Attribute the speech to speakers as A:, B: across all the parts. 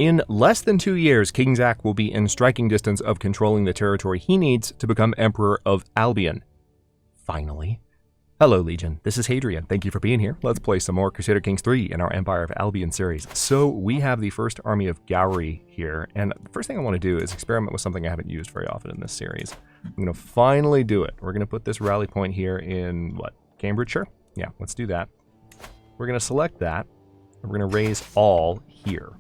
A: In less than 2 years, King Zach will be in striking distance of controlling the territory he needs to become Emperor of Albion. Finally. Hello, Legion. This is Hadrian. Thank you for being here. Let's play some more Crusader Kings III in our Empire of Albion series. So we have the first army of Gowrie here, and the first thing I want to do is experiment with something I haven't used very often in this series. I'm going to finally do it. We're going to put this rally point here in, what, Cambridgeshire? Yeah, let's do that. We're going to select that, and we're going to raise all here,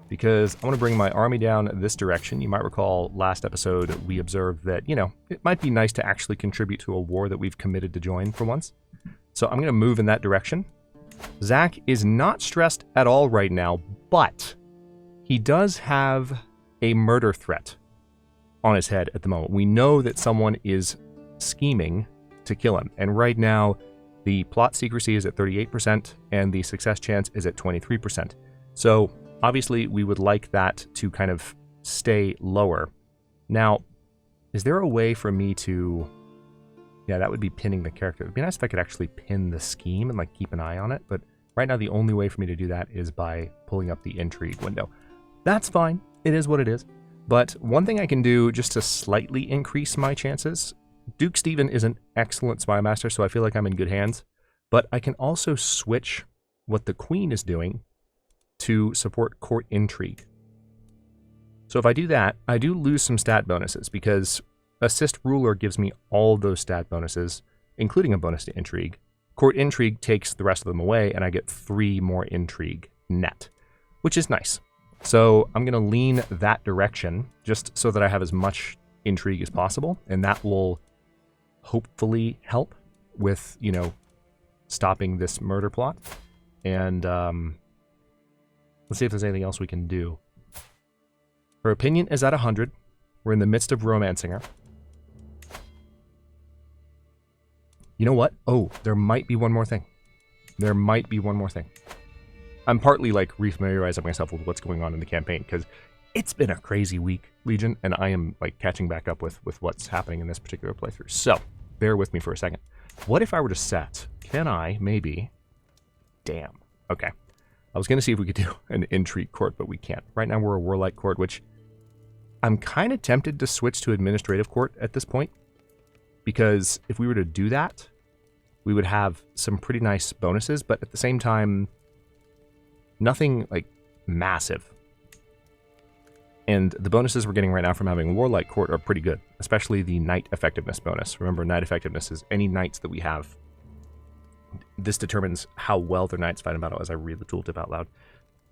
A: because I want to bring my army down this direction. You might recall last episode we observed that, you know, it might be nice to actually contribute to a war that we've committed to join for once. So I'm going to move in that direction. Zach is not stressed at all right now, but he does have a murder threat on his head at the moment. We know that someone is scheming to kill him, and right now the plot secrecy is at 38% and the success chance is at 23%. So obviously, we would like that to kind of stay lower. Now, is there a way for me to... Yeah, that would be pinning the character. It'd be nice if I could actually pin the scheme and like keep an eye on it, but right now the only way for me to do that is by pulling up the intrigue window. That's fine. It is what it is. But one thing I can do just to slightly increase my chances, Duke Stephen is an excellent spy master, so I feel like I'm in good hands, but I can also switch what the Queen is doing to support court intrigue. So if I do that, I do lose some stat bonuses because assist ruler gives me all those stat bonuses, including a bonus to intrigue. Court intrigue takes the rest of them away, and I get 3 more intrigue net, which is nice. So I'm going to lean that direction just so that I have as much intrigue as possible, and that will hopefully help with, you know, stopping this murder plot. And let's see if there's anything else we can do. Her opinion is at 100. We're in the midst of romancing her. You know what? Oh, there might be one more thing. There might be one more thing. I'm partly like refamiliarizing myself with what's going on in the campaign because it's been a crazy week, Legion, and I am like catching back up with what's happening in this particular playthrough. So bear with me for a second. What if I were to set? Can I maybe? Damn. Okay. I was going to see if we could do an intrigue court, but we can't. Right now we're a warlike court, which I'm kind of tempted to switch to administrative court at this point. Because if we were to do that, we would have some pretty nice bonuses, but at the same time, nothing like massive. And the bonuses we're getting right now from having warlike court are pretty good, especially the knight effectiveness bonus. Remember, knight effectiveness is any knights that we have. This determines how well their knights fight in battle as I read the tooltip out loud.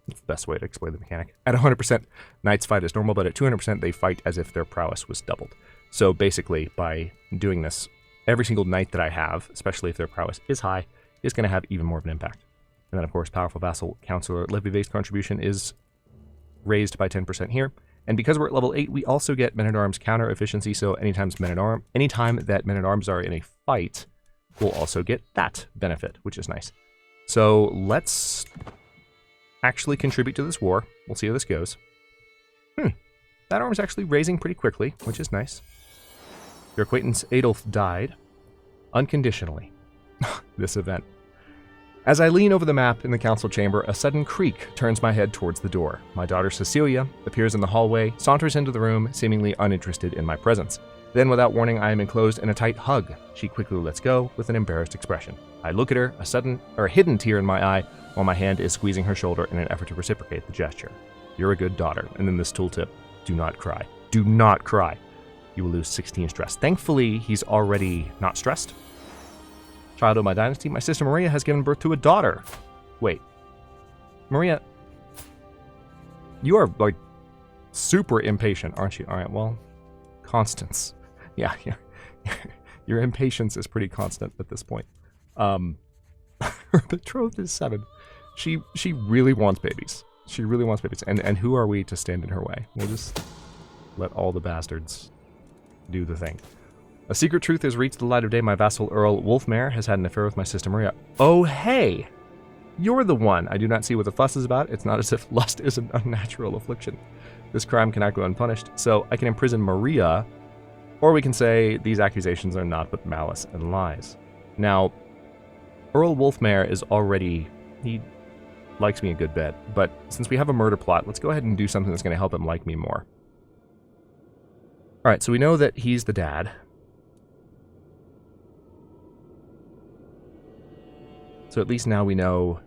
A: It's the best way to explain the mechanic. At 100%, knights fight as normal, but at 200%, they fight as if their prowess was doubled. So basically, by doing this, every single knight that I have, especially if their prowess is high, is going to have even more of an impact. And then, of course, powerful vassal counselor levy-based contribution is raised by 10% here. And because we're at level 8, we also get men-at-arms counter efficiency, so anytime that men-at-arms are in a fight, we'll also get that benefit, which is nice. So let's actually contribute to this war. We'll see how this goes. That arm's actually raising pretty quickly, which is nice. Your acquaintance Adolf died unconditionally. This event. As I lean over the map in the council chamber, a sudden creak turns my head towards the door. My daughter Cecilia appears in the hallway, saunters into the room, seemingly uninterested in my presence. Then, without warning, I am enclosed in a tight hug. She quickly lets go with an embarrassed expression. I look at her, a hidden tear in my eye, while my hand is squeezing her shoulder in an effort to reciprocate the gesture. You're a good daughter. And then this tooltip. Do not cry. Do not cry. You will lose 16 stress. Thankfully, he's already not stressed. Child of my dynasty, my sister Maria has given birth to a daughter. Wait. Maria, you are, like, super impatient, aren't you? All right, well, Constance. Yeah. Your impatience is pretty constant at this point. Her betrothed is 7. She really wants babies. She really wants babies. And who are we to stand in her way? We'll just let all the bastards do the thing. A secret truth has reached the light of day. My vassal Earl Wolfmare has had an affair with my sister Maria. Oh, hey! You're the one. I do not see what the fuss is about. It's not as if lust is an unnatural affliction. This crime cannot go unpunished, so I can imprison Maria, or we can say these accusations are naught but malice and lies. Now, Earl Wolfmare is already... he likes me a good bit. But since we have a murder plot, let's go ahead and do something that's going to help him like me more. Alright, so we know that he's the dad. So at least now we know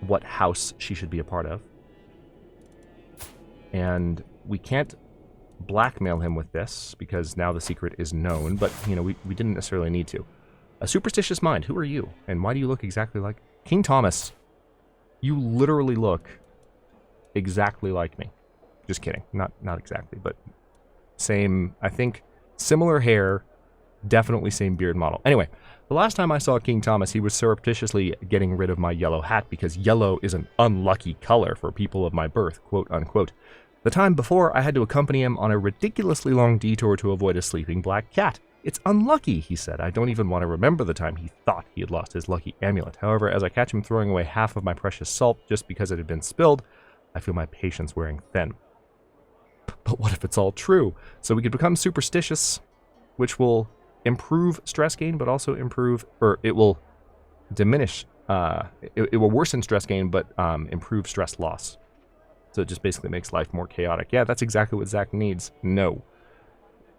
A: what house she should be a part of. And we can't blackmail him with this, because now the secret is known, but, you know, we didn't necessarily need to. A superstitious mind, who are you? And why do you look exactly like... King Thomas, you literally look exactly like me. Just kidding. Not exactly, but same, I think, similar hair, definitely same beard model. Anyway, the last time I saw King Thomas, he was surreptitiously getting rid of my yellow hat, because yellow is an unlucky color for people of my birth, quote unquote. The time before, I had to accompany him on a ridiculously long detour to avoid a sleeping black cat. It's unlucky, he said. I don't even want to remember the time he thought he had lost his lucky amulet. However, as I catch him throwing away half of my precious salt just because it had been spilled, I feel my patience wearing thin. But what if it's all true? So we could become superstitious, which will improve stress gain, but also improve, or it will diminish, it will worsen stress gain, but improve stress loss. So it just basically makes life more chaotic. Yeah, that's exactly what Zach needs. No.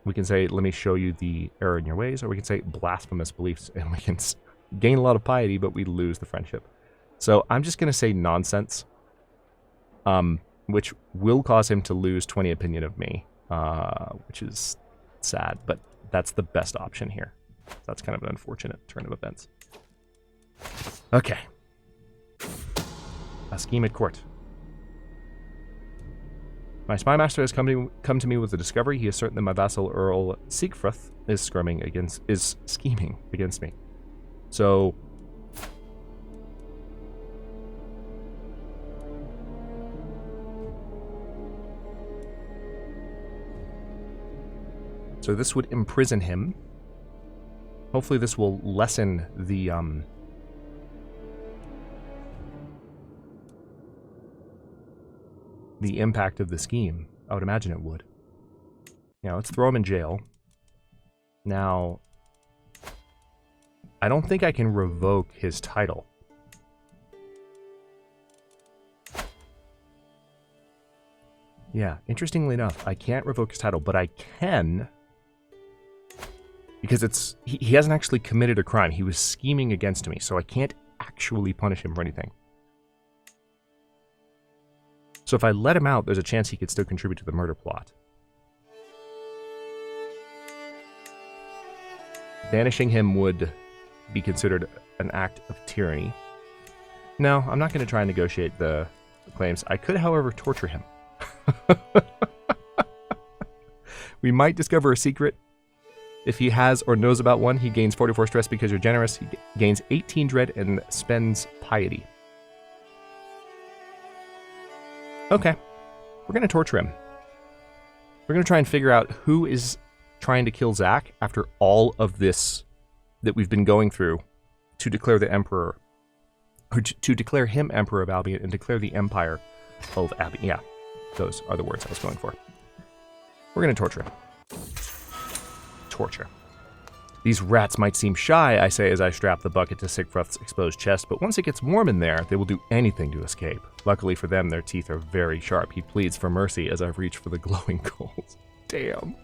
A: We can say, let me show you the error in your ways, or we can say blasphemous beliefs, and we can gain a lot of piety, but we lose the friendship. So I'm just going to say nonsense, which will cause him to lose 20 opinion of me, which is sad, but that's the best option here. That's kind of an unfortunate turn of events. Okay. A scheme at court. My spy master has come to me with a discovery. He is certain that my vassal Earl Siegfried is scheming against me. So this would imprison him. Hopefully this will lessen the impact of the scheme. I would imagine it would. You know, let's throw him in jail. Now, I don't think I can revoke his title. Yeah, interestingly enough, I can't revoke his title, but I can, because he hasn't actually committed a crime. He was scheming against me, so I can't actually punish him for anything. So if I let him out, there's a chance he could still contribute to the murder plot. Banishing him would be considered an act of tyranny. No, I'm not going to try and negotiate the claims. I could, however, torture him. We might discover a secret. If he has or knows about one, he gains 44 stress because you're generous. He gains 18 dread and spends piety. Okay, we're going to torture him. We're going to try and figure out who is trying to kill Zach after all of this that we've been going through to declare the Emperor, or to declare him Emperor of Albion and declare the Empire of Albion. Yeah, those are the words I was going for. We're going to torture him. Torture. These rats might seem shy, I say as I strap the bucket to Siegfried's exposed chest, but once it gets warm in there, they will do anything to escape. Luckily for them, their teeth are very sharp. He pleads for mercy as I reach for the glowing coals. Damn.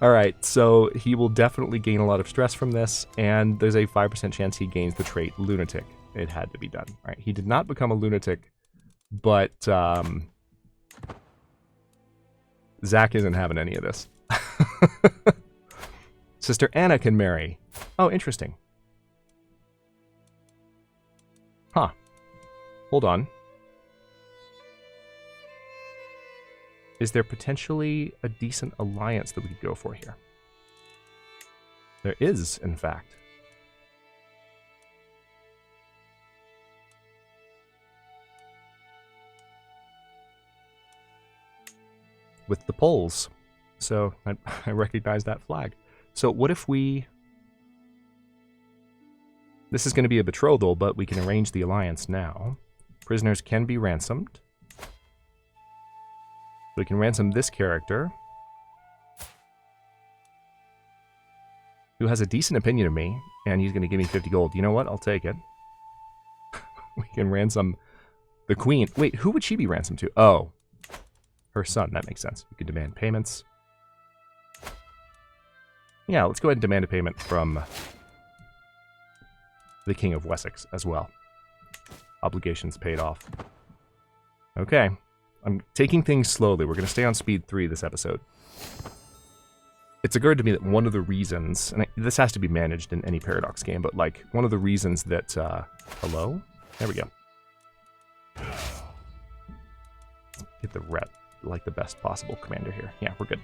A: Alright, so he will definitely gain a lot of stress from this, and there's a 5% chance he gains the trait lunatic. It had to be done. Alright, he did not become a lunatic, but Zach isn't having any of this. Sister Anna can marry. Oh, interesting. Huh. Hold on. Is there potentially a decent alliance that we could go for here? There is, in fact. With the Poles. So I recognize that flag. So what if we... This is going to be a betrothal, but we can arrange the alliance now. Prisoners can be ransomed. We can ransom this character, who has a decent opinion of me, and he's going to give me 50 gold. You know what? I'll take it. We can ransom the queen. Wait, who would she be ransomed to? Oh, her son. That makes sense. You can demand payments. Yeah, let's go ahead and demand a payment from the King of Wessex as well. Obligations paid off. Okay. I'm taking things slowly. We're going to stay on speed 3 this episode. It's occurred to me that one of the reasons, and this has to be managed in any Paradox game, but like one of the reasons that, hello? There we go. Get the rep, like the best possible commander here. Yeah, we're good.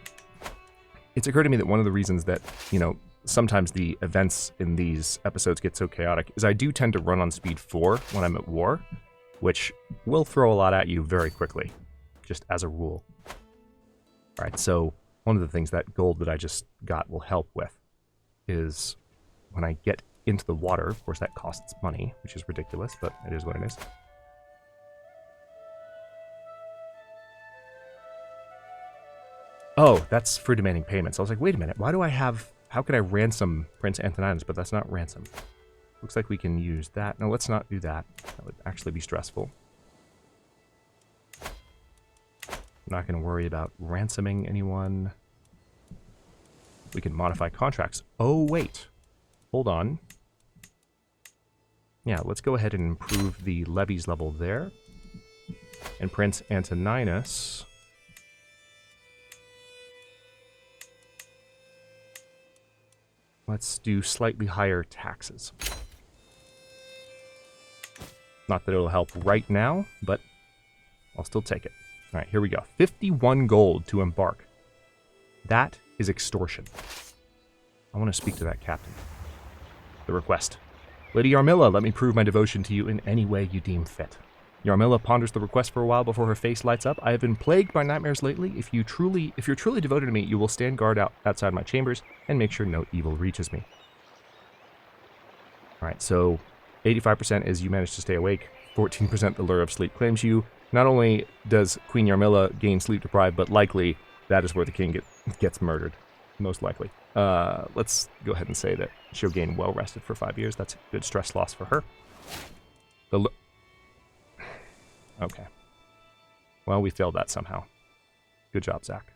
A: It's occurred to me that one of the reasons that, you know, sometimes the events in these episodes get so chaotic is I do tend to run on speed 4 when I'm at war, which will throw a lot at you very quickly, just as a rule. All right, so one of the things that gold that I just got will help with is when I get into the water, of course that costs money, which is ridiculous, but it is what it is. Oh, that's for demanding payments. I was like, wait a minute, why do I have... How could I ransom Prince Antoninus? But that's not ransom. Looks like we can use that. No, let's not do that. That would actually be stressful. I'm not going to worry about ransoming anyone. We can modify contracts. Oh, wait. Hold on. Yeah, let's go ahead and improve the levies level there. And Prince Antoninus... Let's do slightly higher taxes. Not that it'll help right now, but I'll still take it. All right, here we go. 51 gold to embark. That is extortion. I want to speak to that captain. The request. Lady Yarmilla, let me prove my devotion to you in any way you deem fit. Yarmilla ponders the request for a while before her face lights up. I have been plagued by nightmares lately. If you're truly devoted to me, you will stand guard outside my chambers and make sure no evil reaches me. All right, so 85% is you manage to stay awake. 14% the lure of sleep claims you. Not only does Queen Yarmilla gain sleep deprived, but likely that is where the king gets murdered. Most likely. Let's go ahead and say that she'll gain well rested for 5 years. That's a good stress loss for her. Okay. Well, we failed that somehow. Good job, Zach.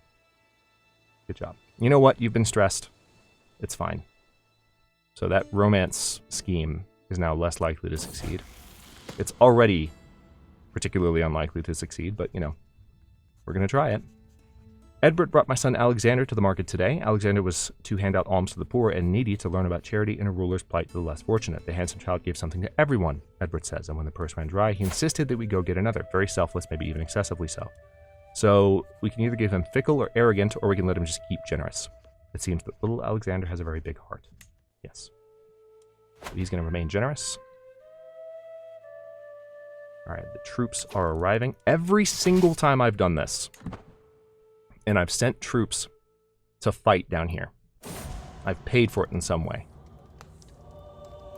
A: Good job. You know what? You've been stressed. It's fine. So that romance scheme is now less likely to succeed. It's already particularly unlikely to succeed, but, you know, we're going to try it. Edbert brought my son Alexander to the market today. Alexander was to hand out alms to the poor and needy to learn about charity and a ruler's plight to the less fortunate. The handsome child gave something to everyone, Edbert says, and when the purse ran dry, he insisted that we go get another. Very selfless, maybe even excessively so. So we can either give him fickle or arrogant, or we can let him just keep generous. It seems that little Alexander has a very big heart. Yes. So he's going to remain generous. All right, the troops are arriving. Every single time I've done this, and I've sent troops to fight down here, I've paid for it in some way.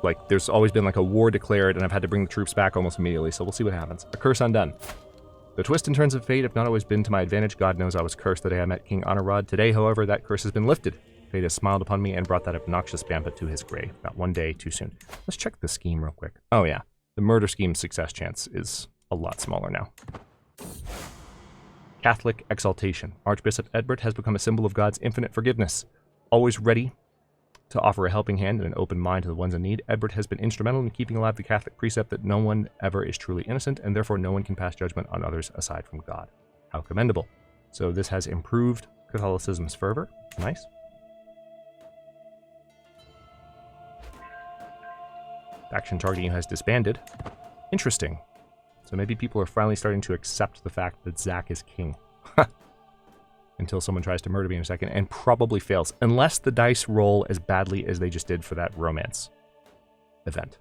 A: Like, there's always been like a war declared, and I've had to bring the troops back almost immediately, so we'll see what happens. A curse undone. The twists and turns of fate have not always been to my advantage. God knows I was cursed the day I met King Honorrod. Today, however, that curse has been lifted. Fate has smiled upon me and brought that obnoxious Bambit to his grave. Not one day too soon. Let's check the scheme real quick. Oh yeah, the murder scheme's success chance is a lot smaller now. Catholic exaltation. Archbishop Edbert has become a symbol of God's infinite forgiveness. Always ready to offer a helping hand and an open mind to the ones in need, Edbert has been instrumental in keeping alive the Catholic precept that no one ever is truly innocent, and therefore no one can pass judgment on others aside from God. How commendable. So this has improved Catholicism's fervor. Nice. Faction targeting has disbanded. Interesting. So maybe people are finally starting to accept the fact that Zach is king. Until someone tries to murder me in a second, and probably fails. Unless the dice roll as badly as they just did for that romance event.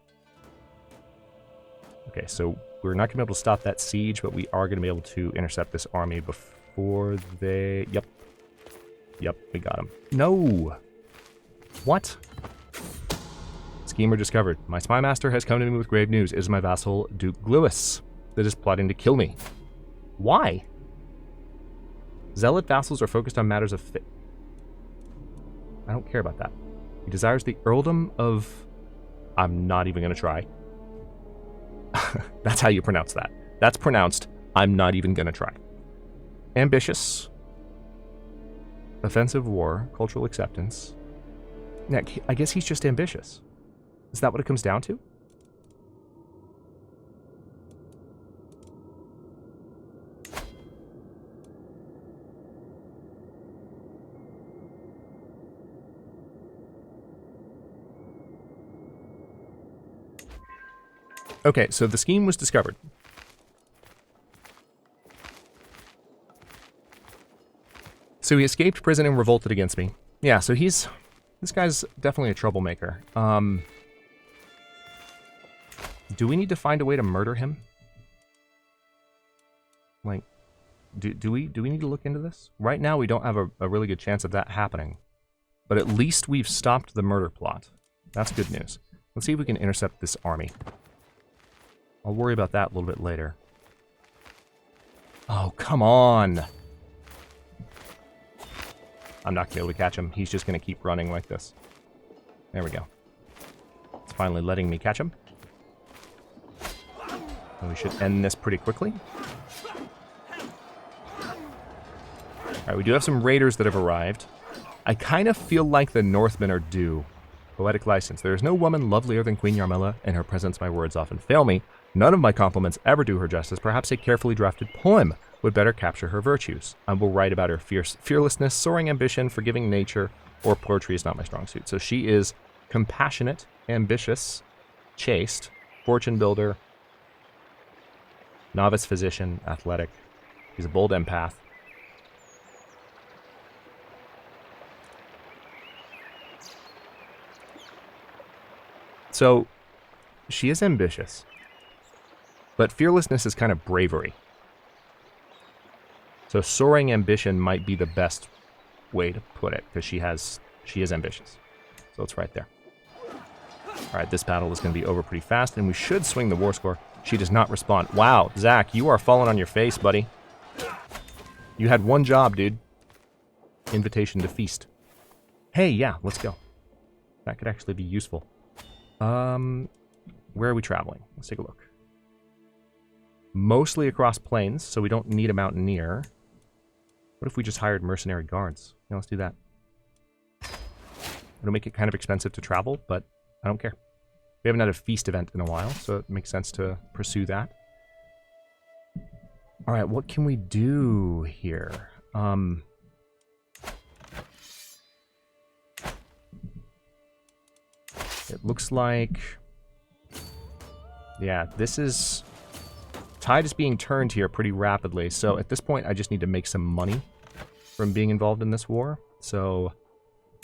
A: Okay, so we're not going to be able to stop that siege, but we are going to be able to intercept this army before they... Yep. Yep, we got him. No! What? Schemer discovered. My spy master has come to me with grave news. It is my vassal, Duke Gluis, that is plotting to kill me. Why? Zealot vassals are focused on matters of fate. I don't care about that. He desires the earldom of... I'm not even going to try. That's how you pronounce that. That's pronounced, I'm not even gonna try. Ambitious. Offensive war. Cultural acceptance. Yeah, I guess he's just ambitious. Is that what it comes down to? Okay, so the scheme was discovered. So he escaped prison and revolted against me. Yeah, so this guy's definitely a troublemaker. Do we need to find a way to murder him? Like, do we need to look into this? Right now we don't have a really good chance of that happening. But at least we've stopped the murder plot. That's good news. Let's see if we can intercept this army. I'll worry about that a little bit later. Oh, come on! I'm not going to be able to catch him. He's just going to keep running like this. There we go. It's finally letting me catch him. And we should end this pretty quickly. Alright, we do have some raiders that have arrived. I kind of feel like the Northmen are due. Poetic license. There is no woman lovelier than Queen Yarmila. In her presence my words often fail me. None of my compliments ever do her justice. Perhaps a carefully drafted poem would better capture her virtues. I will write about her fearlessness, soaring ambition, forgiving nature, or poetry is not my strong suit. So she is compassionate, ambitious, chaste, fortune builder, novice physician, athletic. She's a bold empath. So she is ambitious. But fearlessness is kind of bravery. So soaring ambition might be the best way to put it, because she is ambitious. So it's right there. Alright, this battle is going to be over pretty fast, and we should swing the war score. She does not respond. Wow, Zach, you are falling on your face, buddy. You had one job, dude. Invitation to feast. Hey, yeah, let's go. That could actually be useful. Where are we traveling? Let's take a look. Mostly across plains, so we don't need a mountaineer. What if we just hired mercenary guards? Yeah, let's do that. It'll make it kind of expensive to travel, but I don't care. We haven't had a feast event in a while, so it makes sense to pursue that. Alright, what can we do here? It looks like... Yeah, this is... Tide is being turned here pretty rapidly, so at this point I just need to make some money from being involved in this war. So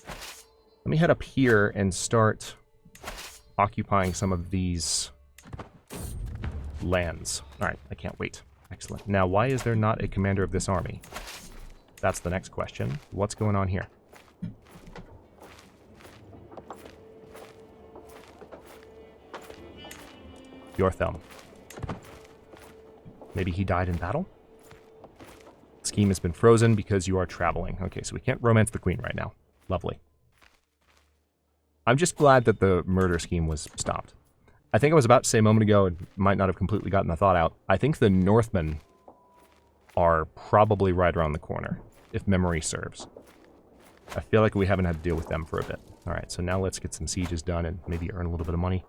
A: let me head up here and start occupying some of these lands. Alright, I can't wait. Excellent. Now, why is there not a commander of this army? That's the next question. What's going on here? Yorthelm. Maybe he died in battle? Scheme has been frozen because you are traveling. Okay, so we can't romance the queen right now. Lovely. I'm just glad that the murder scheme was stopped. I think I was about to say a moment ago, and might not have completely gotten the thought out, I think the Northmen are probably right around the corner, if memory serves. I feel like we haven't had to deal with them for a bit. Alright, so now let's get some sieges done and maybe earn a little bit of money.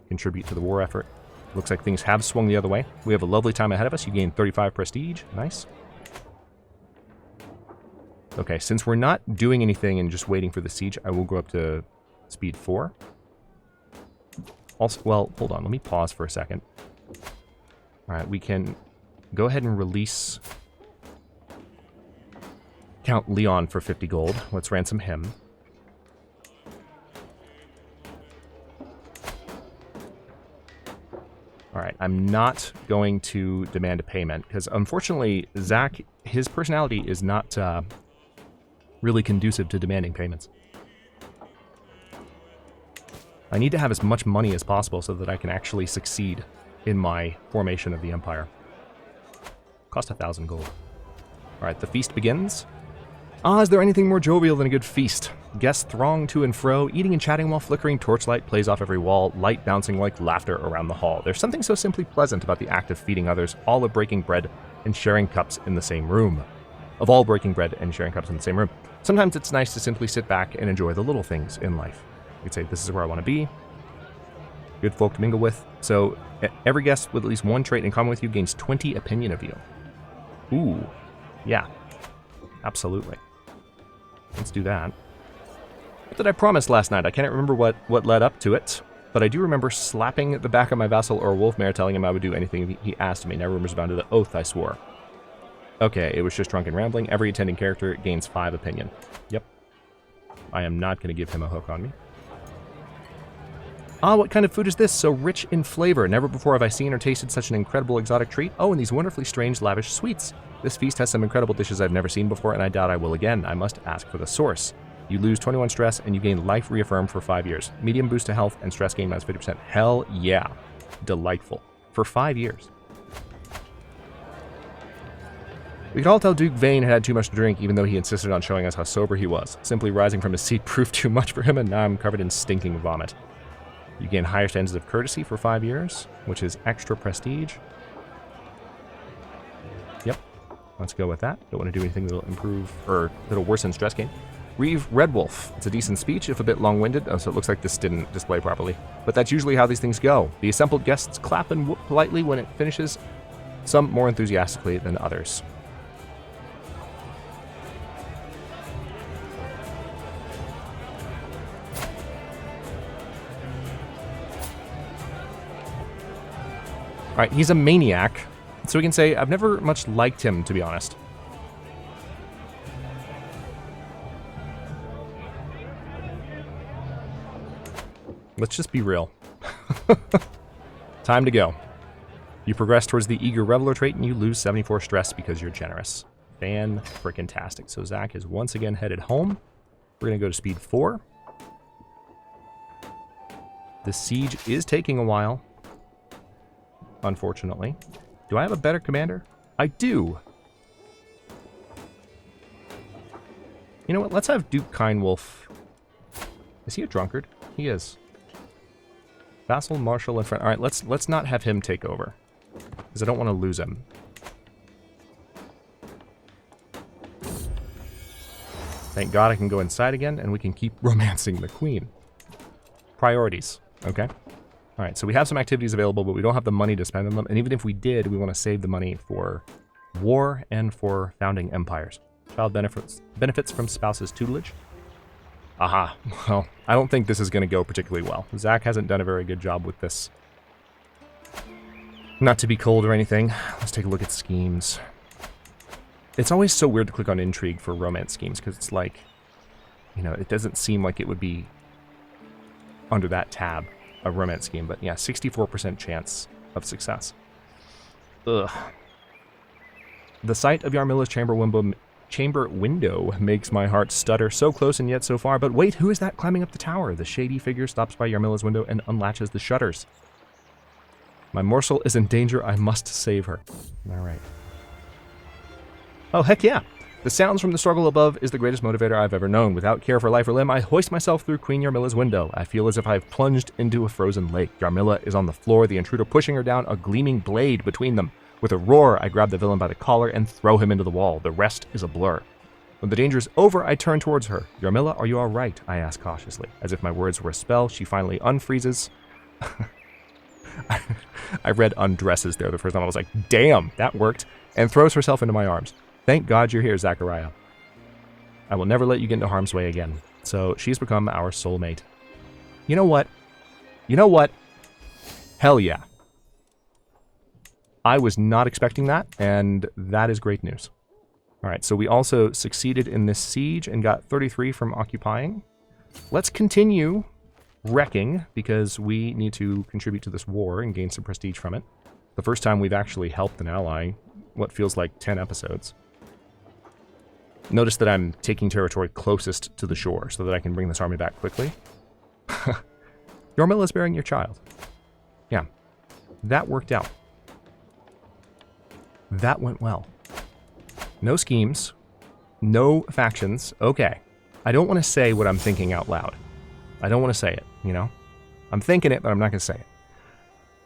A: Contribute to the war effort. Looks like things have swung the other way. We have a lovely time ahead of us. You gain 35 prestige. Nice. Okay, since we're not doing anything and just waiting for the siege, I will go up to speed 4. Also, well, hold on. Let me pause for a second. Alright, we can go ahead and release Count Leon for 50 gold. Let's ransom him. Alright, I'm not going to demand a payment, because unfortunately, Zach, his personality is not really conducive to demanding payments. I need to have as much money as possible so that I can actually succeed in my formation of the Empire. Cost 1,000 gold. Alright, the feast begins. Ah, is there anything more jovial than a good feast? Guests throng to and fro, eating and chatting while flickering torchlight plays off every wall, light bouncing like laughter around the hall. There's something so simply pleasant about the act of feeding others, all of breaking bread and sharing cups in the same room. Sometimes it's nice to simply sit back and enjoy the little things in life. You'd say, this is where I want to be. Good folk to mingle with. So every guest with at least one trait in common with you gains 20 opinion of you. Ooh, yeah, absolutely. Let's do that. What did I promise last night? I can't remember what led up to it, but I do remember slapping the back of my vassal or wolf mare, telling him I would do anything he asked me. Never remembers bound to the oath I swore. Okay, it was just drunken rambling. Every attending character gains 5 opinion. Yep. I am not going to give him a hook on me. Ah, what kind of food is this? So rich in flavor. Never before have I seen or tasted such an incredible exotic treat. Oh, and these wonderfully strange, lavish sweets. This feast has some incredible dishes I've never seen before, and I doubt I will again. I must ask for the source. You lose 21 stress, and you gain life reaffirmed for 5 years. Medium boost to health, and stress gain minus 50%. Hell yeah. Delightful. For 5 years. We could all tell Duke Vane had too much to drink, even though he insisted on showing us how sober he was. Simply rising from his seat proved too much for him, and now I'm covered in stinking vomit. You gain higher standards of courtesy for 5 years, which is extra prestige. Yep. Let's go with that. Don't want to do anything that'll improve, or that'll worsen stress gain. Reeve Redwolf. It's a decent speech, if a bit long-winded. Oh, so it looks like this didn't display properly. But that's usually how these things go. The assembled guests clap and whoop politely when it finishes, some more enthusiastically than others. Alright, he's a maniac, so we can say I've never much liked him, to be honest. Let's just be real. Time to go. You progress towards the eager reveler trait and you lose 74 stress because you're generous. Fan-frickin-tastic. So Zach is once again headed home. We're going to go to speed 4. The siege is taking a while. Unfortunately. Do I have a better commander? I do. You know what? Let's have Duke Kindwolf. Is he a drunkard? He is. Vassal, Marshal, and friend. All right, let's not have him take over, because I don't want to lose him. Thank God I can go inside again, and we can keep romancing the queen. Priorities. Okay. All right, so we have some activities available, but we don't have the money to spend on them. And even if we did, we want to save the money for war and for founding empires. Child benefits from spouse's tutelage. Aha. Well, I don't think this is going to go particularly well. Zach hasn't done a very good job with this. Not to be cold or anything. Let's take a look at schemes. It's always so weird to click on intrigue for romance schemes, because it's like, you know, it doesn't seem like it would be under that tab. A romance scheme, but yeah, 64% chance of success. Ugh. The sight of Yarmilla's chamber window makes my heart stutter, so close and yet so far. But wait, who is that climbing up the tower? The shady figure stops by Yarmilla's window and unlatches the shutters. My morsel is in danger. I must save her. All right. Oh, heck yeah. The sounds from the struggle above is the greatest motivator I've ever known. Without care for life or limb, I hoist myself through Queen Yarmilla's window. I feel as if I've plunged into a frozen lake. Yarmilla is on the floor, the intruder pushing her down, a gleaming blade between them. With a roar, I grab the villain by the collar and throw him into the wall. The rest is a blur. When the danger is over, I turn towards her. Yarmilla, are you all right? I ask cautiously. As if my words were a spell, she finally unfreezes. I read undresses there the first time. I was like, damn, that worked. And throws herself into my arms. Thank God you're here, Zachariah. I will never let you get into harm's way again. So she's become our soulmate. You know what? You know what? Hell yeah. I was not expecting that, and that is great news. All right, so we also succeeded in this siege and got 33 from occupying. Let's continue wrecking, because we need to contribute to this war and gain some prestige from it. The first time we've actually helped an ally, what feels like 10 episodes. Notice that I'm taking territory closest to the shore so that I can bring this army back quickly. Yarmilla is bearing your child. Yeah, that worked out. That went well. No schemes. No factions. Okay. I don't want to say what I'm thinking out loud. I don't want to say it, you know? I'm thinking it, but I'm not going to say it.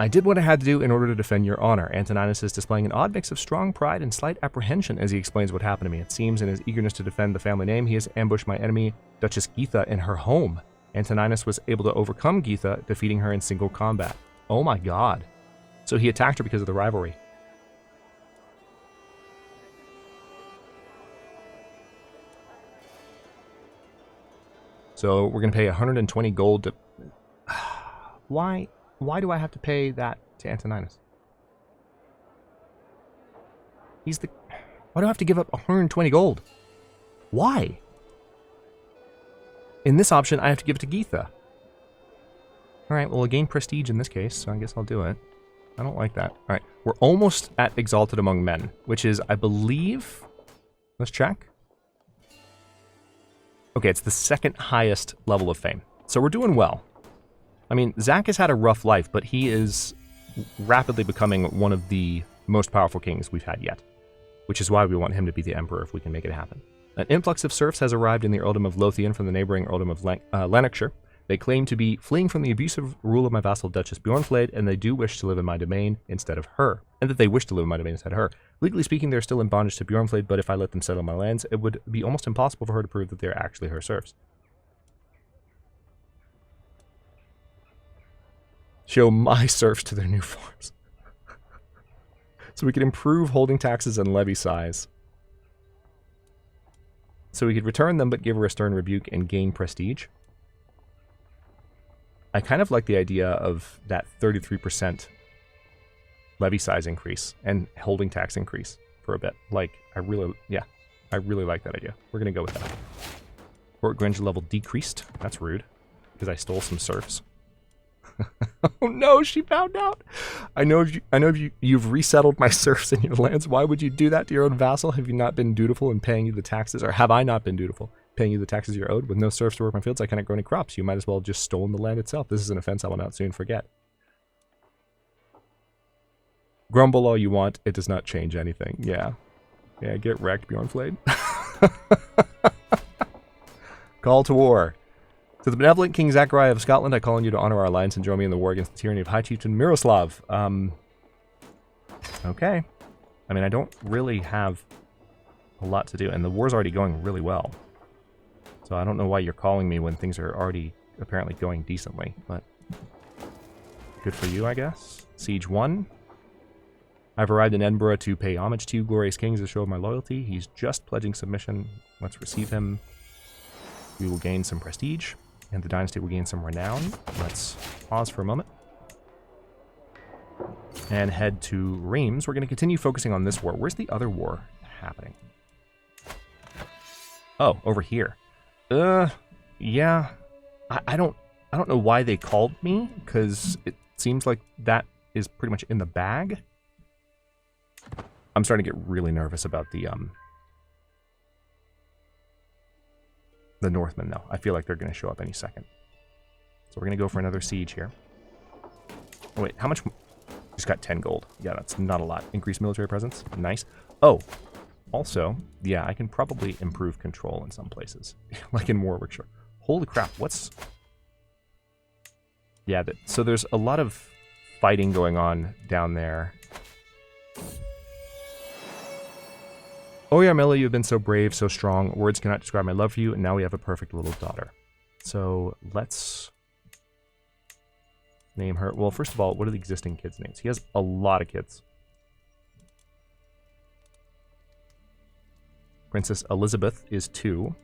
A: I did what I had to do in order to defend your honor. Antoninus is displaying an odd mix of strong pride and slight apprehension as he explains what happened to me. It seems in his eagerness to defend the family name, he has ambushed my enemy, Duchess Geetha, in her home. Antoninus was able to overcome Geetha, defeating her in single combat. Oh my god. So he attacked her because of the rivalry. So we're going to pay 120 gold to... Why do I have to pay that to Antoninus? He's the... Why do I have to give up 120 gold? Why? In this option, I have to give it to Geetha. Alright, well, I'll gain prestige in this case, so I guess I'll do it. I don't like that. Alright, we're almost at Exalted Among Men, which is, I believe... Let's check. Okay, it's the second highest level of fame. So we're doing well. I mean, Zach has had a rough life, but he is rapidly becoming one of the most powerful kings we've had yet, which is why we want him to be the emperor if we can make it happen. An influx of serfs has arrived in the earldom of Lothian from the neighboring earldom of Lanarkshire. They claim to be fleeing from the abusive rule of my vassal Duchess Bjornflade, and they do wish to live in my domain instead of her. And that they wish to live in my domain instead of her. Legally speaking, they're still in bondage to Bjornflade, but if I let them settle my lands, it would be almost impossible for her to prove that they're actually her serfs. Show my serfs to their new farms. So we could improve holding taxes and levy size. So we could return them, but give her a stern rebuke and gain prestige. I kind of like the idea of that 33% levy size increase and holding tax increase for a bit. Like, I really like that idea. We're going to go with that. Court Granger level decreased. That's rude, because I stole some serfs. Oh no, she found out. I know you've resettled my serfs in your lands. Why would you do that to your own vassal? Have you not been dutiful in paying you the taxes? Or have I not been dutiful? Paying you the taxes you're owed? With no serfs to work my fields, I cannot grow any crops. You might as well have just stolen the land itself. This is an offense I will not soon forget. Grumble all you want, it does not change anything. Yeah. Yeah, get wrecked, Bjornflade. Call to war. To the benevolent King Zachariah of Scotland, I call on you to honor our alliance and join me in the war against the tyranny of High Chieftain Miroslav. Okay. I mean, I don't really have a lot to do, and the war's already going really well. So I don't know why you're calling me when things are already apparently going decently, but good for you, I guess. Siege 1. I've arrived in Edinburgh to pay homage to you, glorious kings, as a show of my loyalty. He's just pledging submission. Let's receive him. We will gain some prestige, and the dynasty will gain some renown. Let's pause for a moment. And head to Reims. We're going to continue focusing on this war. Where's the other war happening? Oh, over here. Yeah. I don't know why they called me, because it seems like that is pretty much in the bag. I'm starting to get really nervous about the Northmen, though. I feel like they're going to show up any second. So we're going to go for another siege here. Oh, wait, how much? Just got 10 gold. Yeah, that's not a lot. Increased military presence. Nice. Oh, also, yeah, I can probably improve control in some places. Like in Warwickshire. Holy crap, what's... Yeah, so there's a lot of fighting going on down there. Oh, Yarmila, you've been so brave, so strong. Words cannot describe my love for you, and now we have a perfect little daughter. So, let's name her... Well, first of all, what are the existing kids' names? He has a lot of kids. Princess Elizabeth is 2.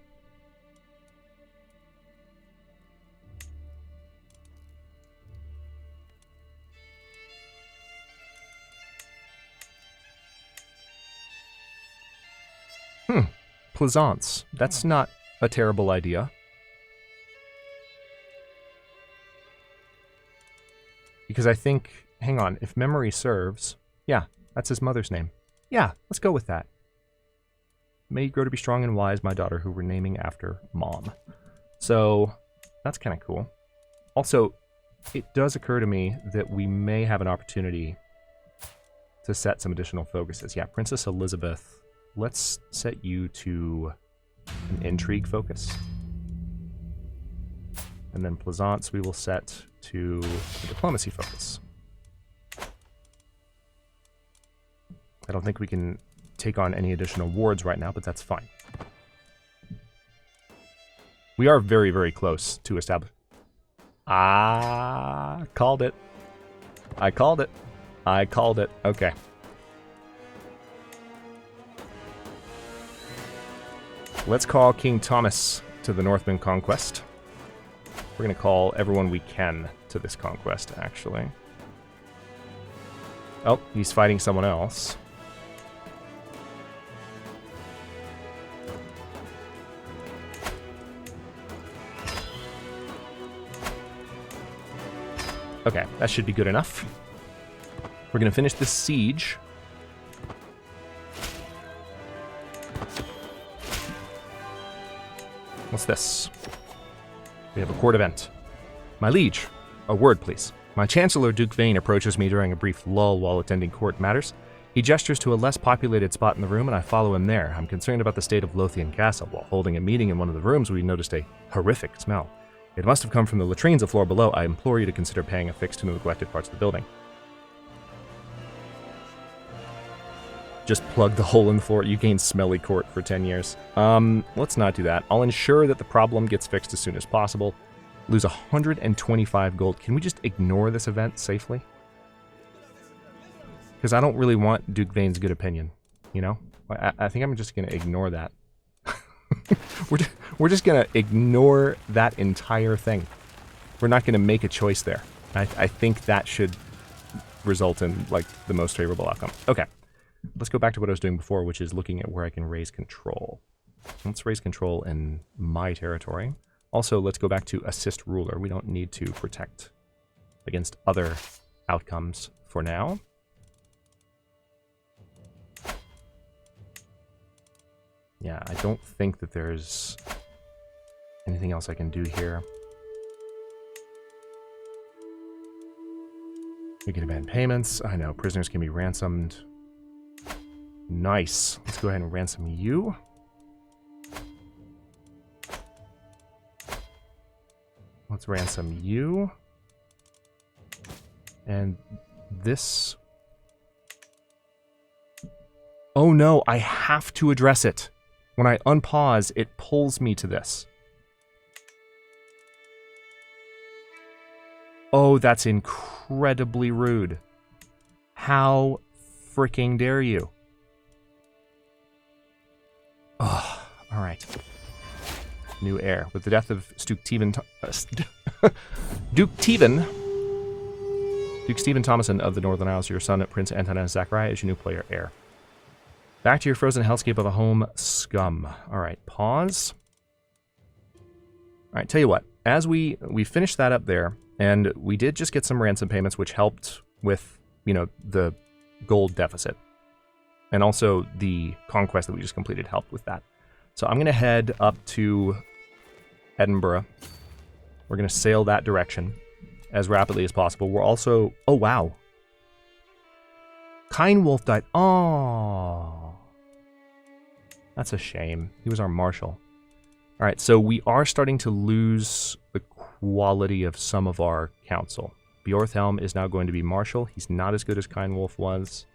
A: Plaisance. That's not a terrible idea. Because I think... Hang on. If memory serves... Yeah, that's his mother's name. Yeah, let's go with that. May you grow to be strong and wise, my daughter, who we're naming after Mom. So, that's kind of cool. Also, it does occur to me that we may have an opportunity to set some additional focuses. Yeah, Princess Elizabeth... Let's set you to an intrigue focus. And then Plaisance we will set to the diplomacy focus. I don't think we can take on any additional wards right now, but that's fine. We are very, very close to establish. Called it. I called it. I called it. Okay. Let's call King Thomas to the Northman conquest. We're going to call everyone we can to this conquest, actually. Oh, he's fighting someone else. Okay, that should be good enough. We're going to finish this siege. What's this? We have a court event. My liege, a word, please. My Chancellor, Duke Vane, approaches me during a brief lull while attending court matters. He gestures to a less populated spot in the room, and I follow him there. I'm concerned about the state of Lothian Castle. While holding a meeting in one of the rooms, we noticed a horrific smell. It must have come from the latrines a floor below. I implore you to consider paying a fix to the neglected parts of the building. Just plug the hole in the floor. You gain smelly court for 10 years. Let's not do that. I'll ensure that the problem gets fixed as soon as possible. Lose 125 gold. Can we just ignore this event safely? Because I don't really want Duke Vane's good opinion, you know? I think I'm just going to ignore that. We're just going to ignore that entire thing. We're not going to make a choice there. I think that should result in, like, the most favorable outcome. Okay. Let's go back to what I was doing before, which is looking at where I can raise control. Let's raise control in my territory. Also, let's go back to assist ruler. We don't need to protect against other outcomes for now. Yeah, I don't think that there's anything else I can do here. We can demand payments. I know, prisoners can be ransomed. Nice. Let's go ahead and ransom you. Let's ransom you. And this... Oh no, I have to address it. When I unpause, it pulls me to this. Oh, that's incredibly rude. How freaking dare you? Oh, all right. New heir. With the death of Duke Stephen Thomason of the Northern Isles, your son, Prince Antonin Zachariah, is your new player heir. Back to your frozen hellscape of a home, scum. All right, pause. All right, tell you what. As we finished that up there, and we did just get some ransom payments, which helped with, you know, the gold deficit. And also the conquest that we just completed helped with that. So I'm going to head up to Edinburgh. We're going to sail that direction as rapidly as possible. We're also... Oh, wow. Kindwolf died. Oh. That's a shame. He was our marshal. All right, so we are starting to lose the quality of some of our council. Bjorthelm is now going to be marshal. He's not as good as Kindwolf was.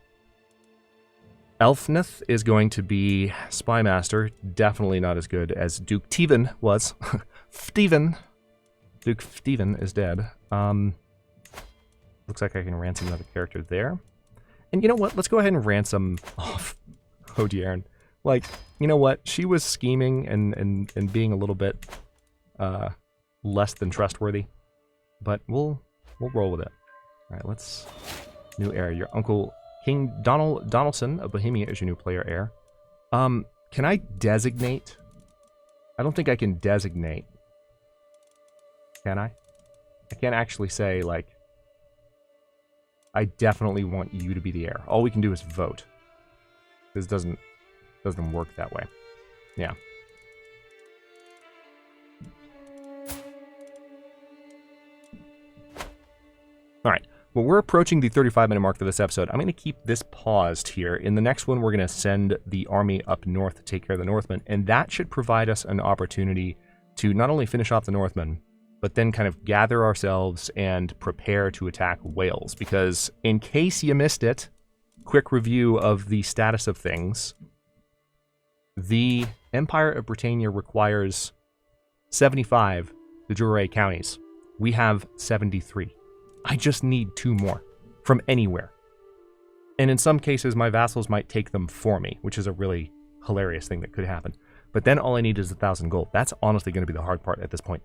A: Elfneth is going to be spymaster. Definitely not as good as Duke Stephen was. Stephen. Duke Stephen is dead. Looks like I can ransom another character there. And you know what? Let's go ahead and ransom off Hodiern. Like, you know what? She was scheming and being a little bit less than trustworthy. But we'll roll with it. All right, let's... New heir. Your uncle... King Donaldson of Bohemia is your new player heir. Can I designate? I don't think I can designate. Can I? I can't actually say, like, I definitely want you to be the heir. All we can do is vote. This doesn't work that way. Yeah. All right. Well, we're approaching the 35-minute mark for this episode. I'm going to keep this paused here. In the next one, we're going to send the army up north to take care of the Northmen, and that should provide us an opportunity to not only finish off the Northmen, but then kind of gather ourselves and prepare to attack Wales. Because in case you missed it, quick review of the status of things. The Empire of Britannia requires 75 de jure counties. We have 73. I just need 2 more from anywhere. And in some cases, my vassals might take them for me, which is a really hilarious thing that could happen. But then all I need is 1,000 gold. That's honestly going to be the hard part at this point.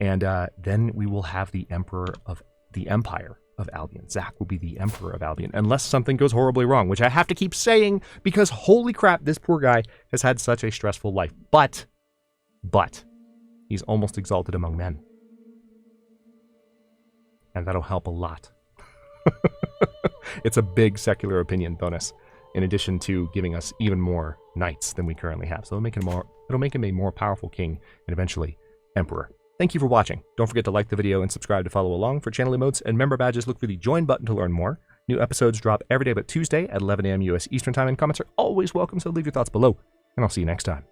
A: And then we will have the Emperor of the Empire of Albion. Zach will be the Emperor of Albion, unless something goes horribly wrong, which I have to keep saying because holy crap, this poor guy has had such a stressful life. But he's almost exalted among men. And that'll help a lot. It's a big secular opinion bonus, in addition to giving us even more knights than we currently have. So it'll make him a more powerful king and eventually emperor. Thank you for watching. Don't forget to like the video and subscribe to follow along. For channel emotes and member badges, look for the join button to learn more. New episodes drop every day but Tuesday at 11 a.m. US Eastern Time, and comments are always welcome, so leave your thoughts below, and I'll see you next time.